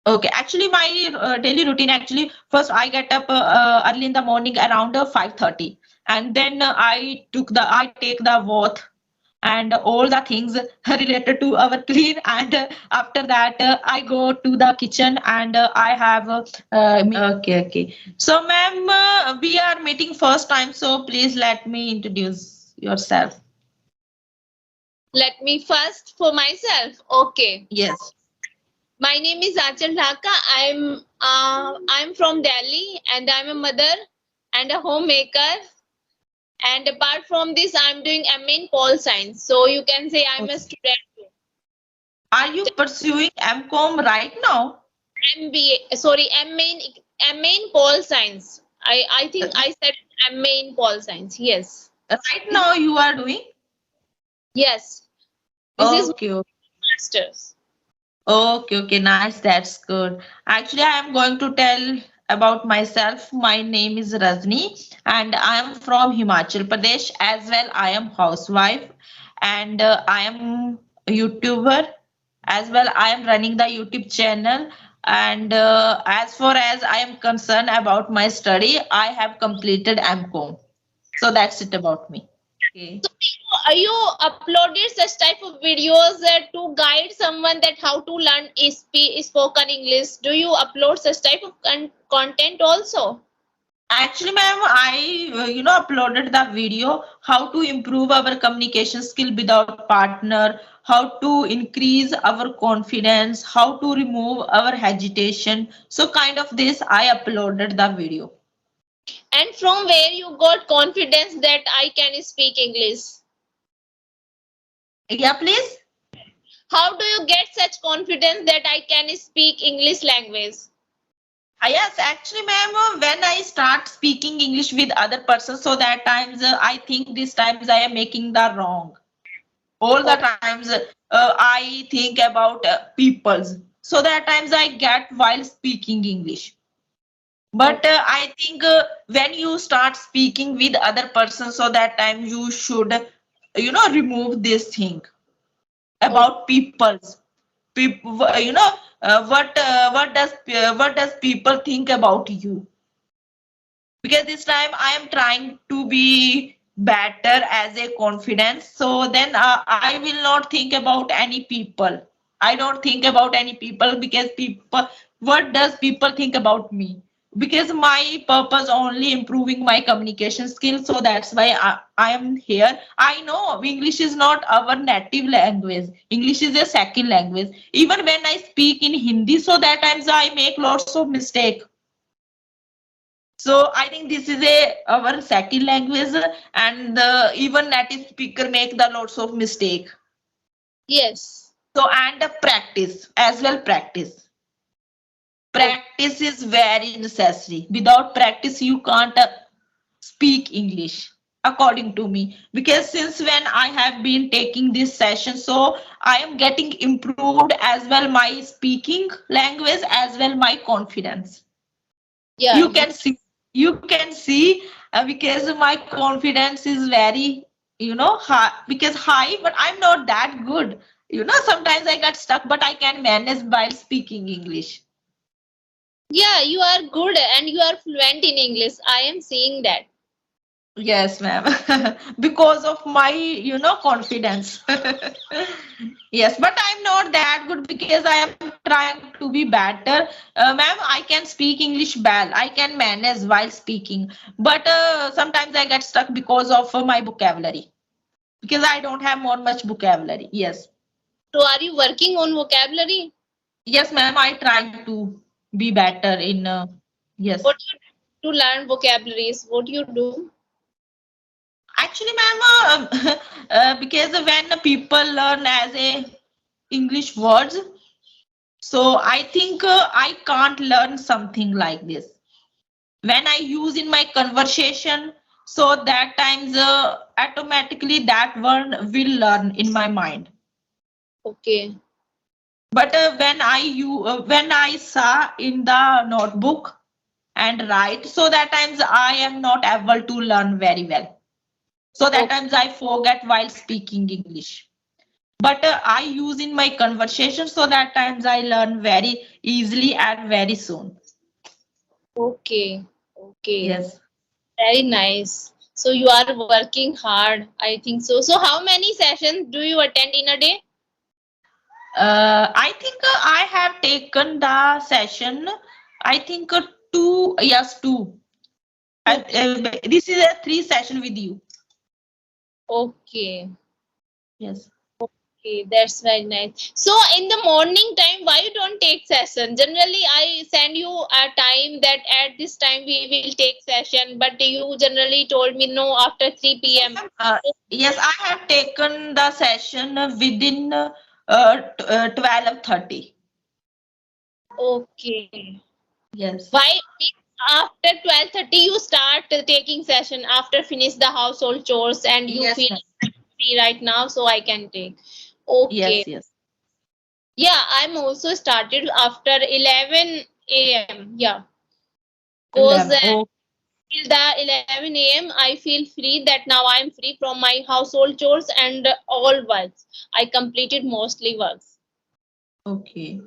Okay, actually, my daily routine actually first I get up early in the morning around 5:30, and then I take the bath and all the things related to our clean, and after that I go to the kitchen and I have okay. So, ma'am, we are meeting first time, so please let me introduce yourself. Let me first for myself. Okay. Yes. My name is Achal Dhaka. I'm from Delhi and I'm a mother and a homemaker. And apart from this, I'm doing MA in Pol Science. So you can say I'm a student too. Are you pursuing MCOM right now? MBA, sorry, MA in Pol Science. I think I said MA in Pol Science. Yes. Right now you are doing? Yes. This is Okay, okay, masters. okay, nice. That's good. Actually, I am going to tell about myself. My name is Rajni, and I am from Himachal Pradesh. As well, I am housewife, and I am a YouTuber. As well, I am running the YouTube channel. And as far as I am concerned about my study, I have completed MCOM. So that's it about me. Okay. So you uploaded such type of videos to guide someone that how to learn spoken English. Do you upload such type of content also? Actually, ma'am, I uploaded the video how to improve our communication skill without partner, how to increase our confidence, how to remove our hesitation. So kind of this, I uploaded the video. And from where you got confidence that I can speak English? Yeah, please. How do you get such confidence that I can speak English language? Yes, actually, ma'am, when I start speaking English with other persons, so that times I think these times I am making the wrong. All the times I think about peoples, so that times I get while speaking English. But Okay. I think when you start speaking with other persons, so that time you should remove this thing Okay. about peoples. People, what does people think about you? Because this time I am trying to be better as a confidence, so then I will not think about any people. I don't think about any people, because people, what does people think about me? Because my purpose only improving my communication skills, so that's why I am here. I know English is not our native language. English is a second language. Even when I speak in Hindi, so that times I make lots of mistake. So I think this is a our second language, and even native speaker make the lots of mistake. Yes. So, and the practice as well. Okay. Practice is very necessary. Without practice, you can't speak English, according to me. Because since when I have been taking this session, so I am getting improved as well my speaking language as well my confidence. Yeah. You can see, because my confidence is very high, because high, but I'm not that good. Sometimes I get stuck, but I can manage while speaking English. Yeah, you are good and you are fluent in English. I am seeing that. Yes, ma'am. Because of my confidence. Yes, but I'm not that good, because I am trying to be better. Ma'am, I can speak English well. I can manage while speaking, but sometimes I get stuck because of my vocabulary, because I don't have more much vocabulary. Yes. So are you working on vocabulary? Yes, ma'am, I try to be better in yes. What you do to learn vocabularies? What you do? Actually, ma'am, because when people learn as a English words, so I think I can't learn something like this. When I use in my conversation, so that times automatically that word will learn in my mind. Okay. But when I saw in the notebook and write, so that times I am not able to learn very well. So that Okay. times I forget while speaking English. but I use in my conversation, so that times I learn very easily and very soon. Okay. Okay. Yes. Very nice. So you are working hard, I think so. So how many sessions do you attend in a day? I think I have taken the session. I think two, yes, two. Two. This is a three session with you. Okay. Yes. Okay, that's very nice. So in the morning time, why you don't take session? Generally, I send you a time that at this time we will take session, but you generally told me no after 3 So, p.m. ma'am, yes, I have taken the session within 12:30. Okay. Yes. Why after 12:30 you start taking session after finish the household chores and you Yes, feel ma'am. free right now, so I can take. Okay. Yes, yes. Yeah, I'm also started after 11 a.m. Yeah, cause 11. Oh, till the 11 a.m. I feel free that now I'm free from my household chores and all works. I completed mostly works. okay.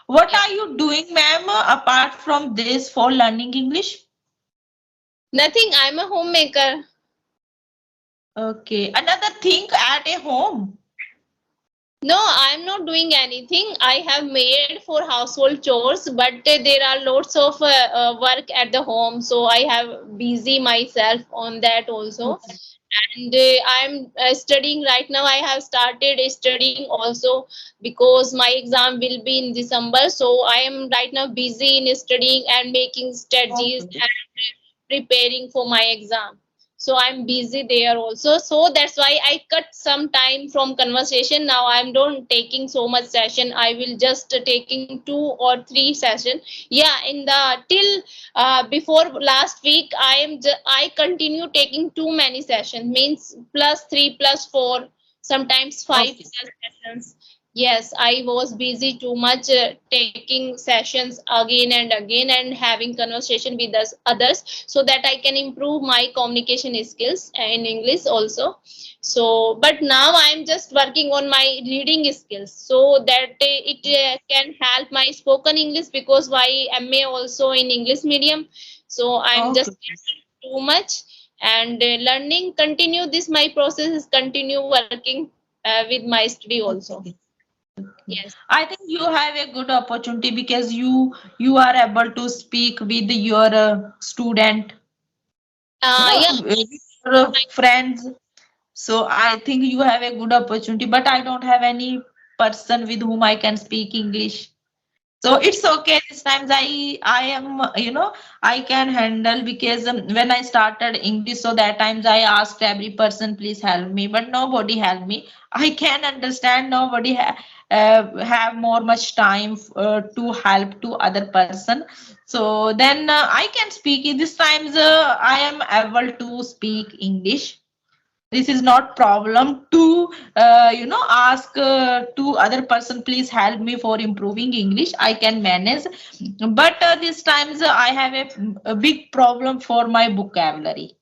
What Yeah. are you doing, ma'am, apart from this for learning English? Nothing. I'm a homemaker. Okay. Another thing at a home. No, I'm not doing anything. I have made for household chores, but there are lots of work at the home, so I have busy myself on that also. Okay. And I'm studying right now. I have started studying also because my exam will be in December. So I am right now busy in studying and making strategies Okay. and preparing for my exam. So I'm busy there also, so that's why I cut some time from conversation. Now I'm not taking so much session. I will just taking 2 or 3 session. Yeah, in the till before last week I continue taking too many sessions, means +3 +4, sometimes 5 Okay. sessions. Yes, I was busy too much taking sessions again and again and having conversation with others, so that I can improve my communication skills in English also. So, but now I'm just working on my reading skills so that it can help my spoken English, because my MA also in English medium. So I'm just Okay. learning too much and learning continue. This my process is continue working with my study also. Okay. Okay. Yes. I think you have a good opportunity because you are able to speak with your student, Yeah. with your friends. So I think you have a good opportunity, but I don't have any person with whom I can speak English. So it's Okay. okay. This times I am I can handle because when I started English, so that times I asked every person, please help me, but nobody helped me. I can understand nobody have more much time to help to other person. So then I can speak. This times I am able to speak English. This is not problem to ask to other person, please help me for improving English. I can manage, but these times I have a big problem for my vocabulary.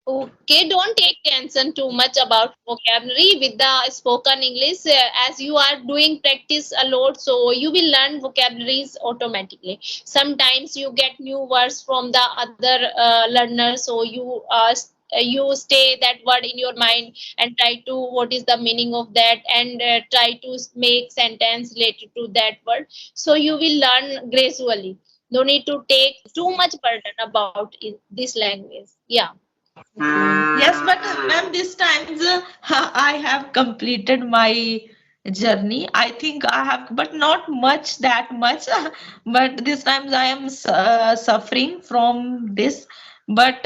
Okay, don't take tension too much about vocabulary with the spoken English. As you are doing practice a lot, so you will learn vocabularies automatically. Sometimes you get new words from the other learners, so you stay that word in your mind and try to what is the meaning of that, and try to make sentence related to that word. So you will learn gradually. No need to take too much burden about this language. Yeah. Yes, but ma'am, this times I have completed my journey. I think I have, but not much that much. But this times I am suffering from this. But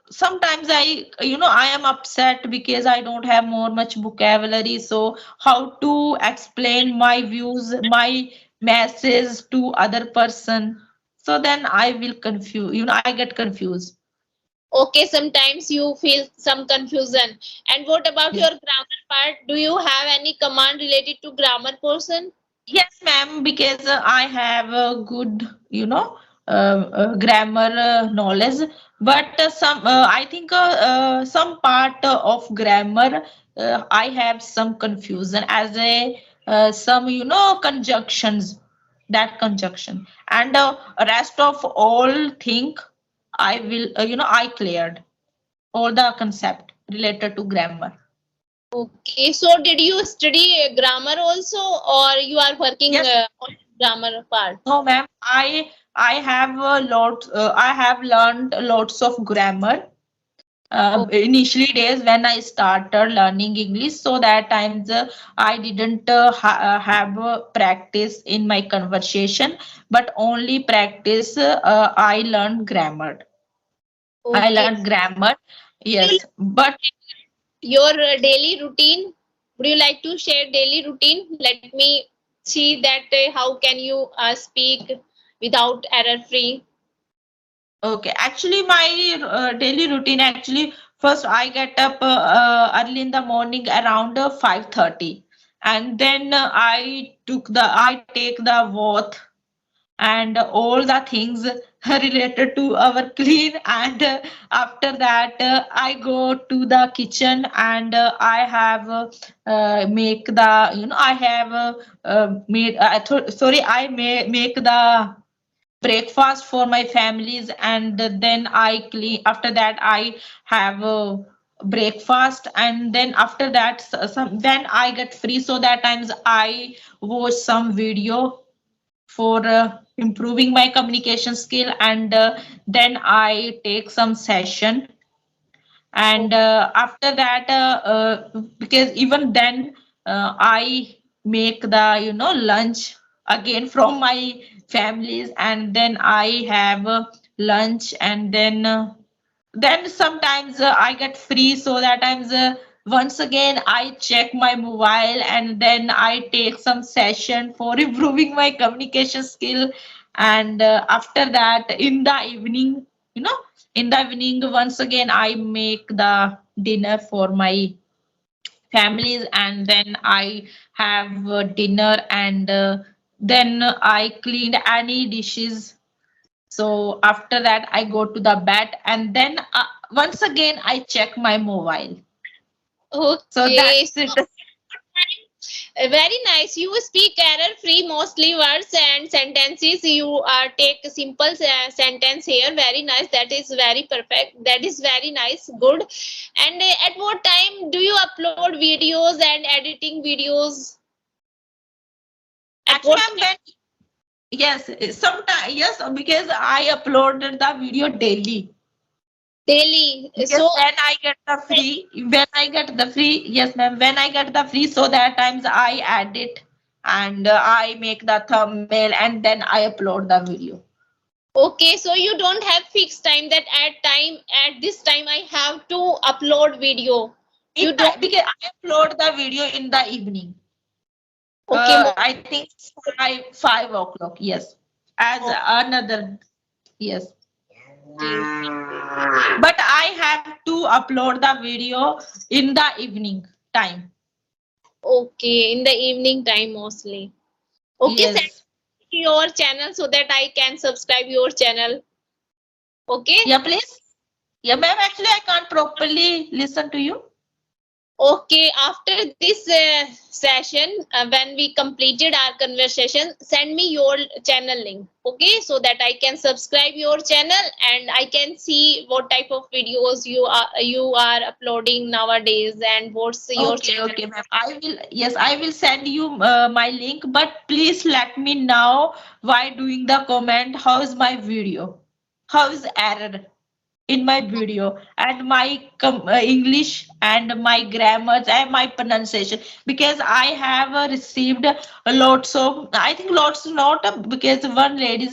sometimes I am upset because I don't have more much vocabulary. So how to explain my views, my message to other person? So then I will confuse. I get confused. Okay, sometimes you feel some confusion. And what about your grammar part? Do you have any command related to grammar portion? Yes, ma'am, because I have a good, grammar knowledge, but I think some part of grammar I have some confusion as a some conjunctions, that conjunction, and rest of all thing I will I cleared all the concept related to grammar. Okay, so did you study grammar also, or you are working Yes. on grammar part? No, ma'am. I have a lot. I have learned lots of grammar. Initially days when I started learning English, so that times I didn't have practice in my conversation, but only practice. I learned grammar. I Okay. learned grammar. Would you Yes, but your daily routine? Would you like to share daily routine? Let me see that how can you speak without error free? okay, actually, my daily routine actually first I get up early in the morning around 5:30, and then I take the bath and all the things related to our clean, and after that I go to the kitchen, and I have make the I have made sorry I may make the breakfast for my families, and then I clean. After that I have breakfast, and then after that some when I get free, so that times I watch some video for improving my communication skill, and then I take some session, Oh, and after that because even then I make the lunch again from my families, and then I have lunch, and then sometimes I get free, so that times once again I check my mobile, and then I take some session for improving my communication skill, and after that in the evening, you know in the evening once again I make the dinner for my families, and then I have dinner, and then I cleaned any dishes. So after that, I go to the bed, and then once again I check my mobile. So okay. that's it. Very nice. You speak error-free mostly words and sentences. You take simple sentence here. Very nice. That is very perfect. That is very nice. Good. And at what time do you upload videos and editing videos? At Actually, what I'm when yes, sometimes yes, because I uploaded the video daily. daily? Because So when I get the free, yes, ma'am, when I get the free, so that times I add it, and I make the thumbnail, and then I upload the video. okay, so you don't have fixed time that at this time I have to upload video. You don't. Because I upload the video in the evening. Okay. I think 5 o'clock. Yes, as another yes. Okay. But I have to upload the video in the evening time. Okay, in the evening time mostly. Okay, send Yes. your channel so that I can subscribe your channel. Okay. Yeah, please. Yeah, ma'am. Actually, I can't properly listen to you. Okay, after this session, when we completed our conversation, send me your channel link. Okay, so that I can subscribe your channel and I can see what type of videos you are uploading nowadays and what's your Okay, channel. okay, ma'am. Yes, I will send you my link, but please let me know while doing the comment how is my video, how is error in my video, and my English and my grammars and my pronunciation, because I have received lots of, I think lots not because one lady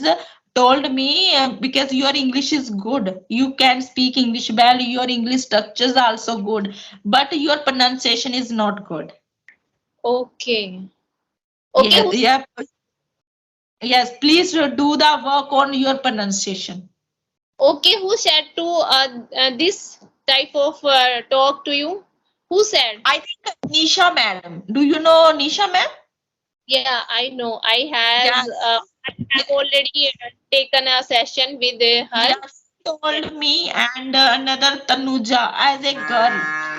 told me because your English is good, you can speak English well, your English structures are also good, but your pronunciation is not good. Okay. Okay, Yes, yeah, yes. Please do the work on your pronunciation. okay, who said to this type of talk to you? Who said? I think Nisha madam. Do you know Nisha ma'am? Yeah, I know. I has Yes. I have already taken a session with her. Yeah, she told me and another Tanuja as a girl.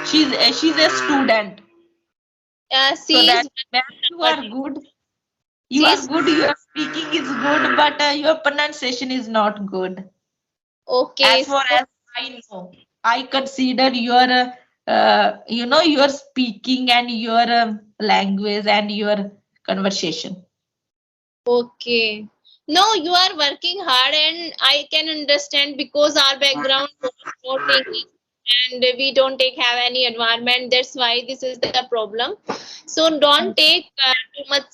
She's a student. So She is that ma'am, working you are nowadays. good. You She are is good. Your speaking is good, but your pronunciation is not good. okay. As far So as I know, I consider your your speaking and your language and your conversation. okay. No, you are working hard, and I can understand because our background was not English and we don't have any environment. That's why this is the problem. So don't take too much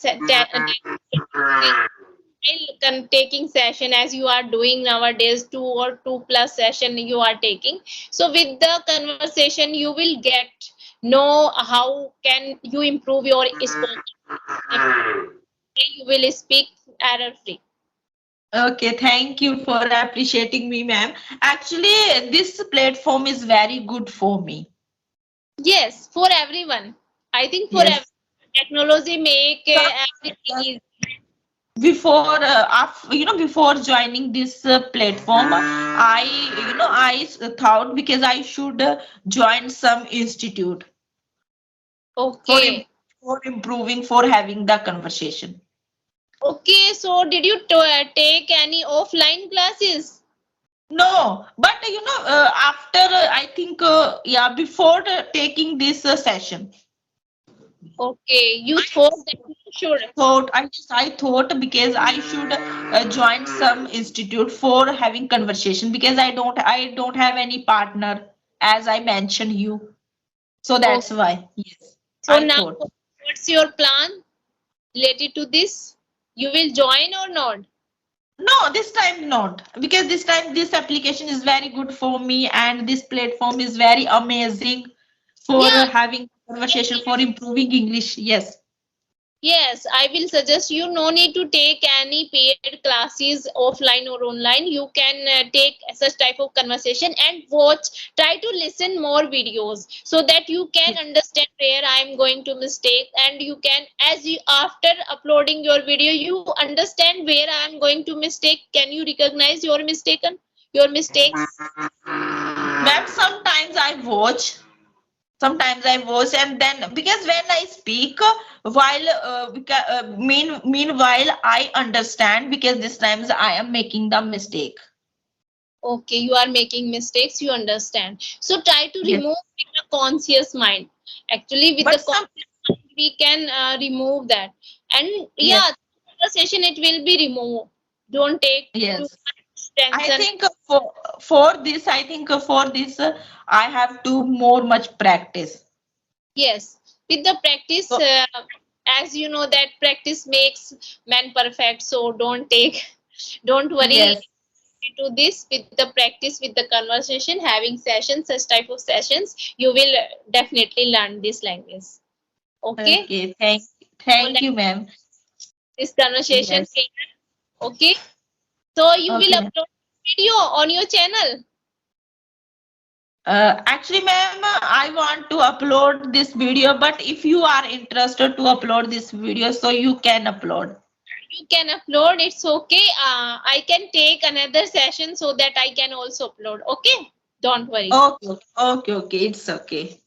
taking session as you are doing nowadays, 2 or 2+ session you are taking. So with the conversation, you will get know how can you improve your spoken. You will speak error free. Okay, thank you for appreciating me, ma'am. Actually, this platform is very good for me. Yes, for everyone. I think for Yes. technology make everything Yes. easy. Before before joining this platform, I thought because I should join some institute for Okay. for improving, for having the conversation. Okay, so did you take any offline classes? No, but after I think before taking this session, Okay, you thought that you should. I thought because I should join some institute for having conversation because I don't have any partner as I mentioned you. So that's Okay. why. Yes, So I now thought. what's your plan related to this? You will join or not? No, this time not because this time this application is very good for me and this platform is very amazing for Yeah, having conversation for improving English. Yes. yes, I will suggest you no need to take any paid classes offline or online. You can take such type of conversation and watch, try to listen more videos so that you can Yes. understand where I am going to mistake, and you can, as you after uploading your video, you understand where I am going to mistake. Can you recognize your mistakes? Ma'am, sometimes I watch and then because when I speak meanwhile I understand because this times I am making the mistake. Okay, you are making mistakes, you understand. So try to Yes. remove with the conscious mind. Actually, with But the some conscious mind, we can remove that. And yes, yeah, conversation it will be removed. Don't take too yes. much I tension. think for this I have to more much practice. Yes, with the practice, So as you know that practice makes man perfect. So don't worry yes, to this. With the practice, with the conversation, having sessions, such type of sessions, you will definitely learn this language. Okay, okay, so thank let you, ma'am. this conversation Yes. clear. Okay, so you will Okay. upload video on your channel. Actually, ma'am, I want to upload this video, but if you are interested to upload this video, so you can upload. You can upload, it's okay. I can take another session so that I can also upload. Okay, don't worry. Okay, okay, okay, it's okay.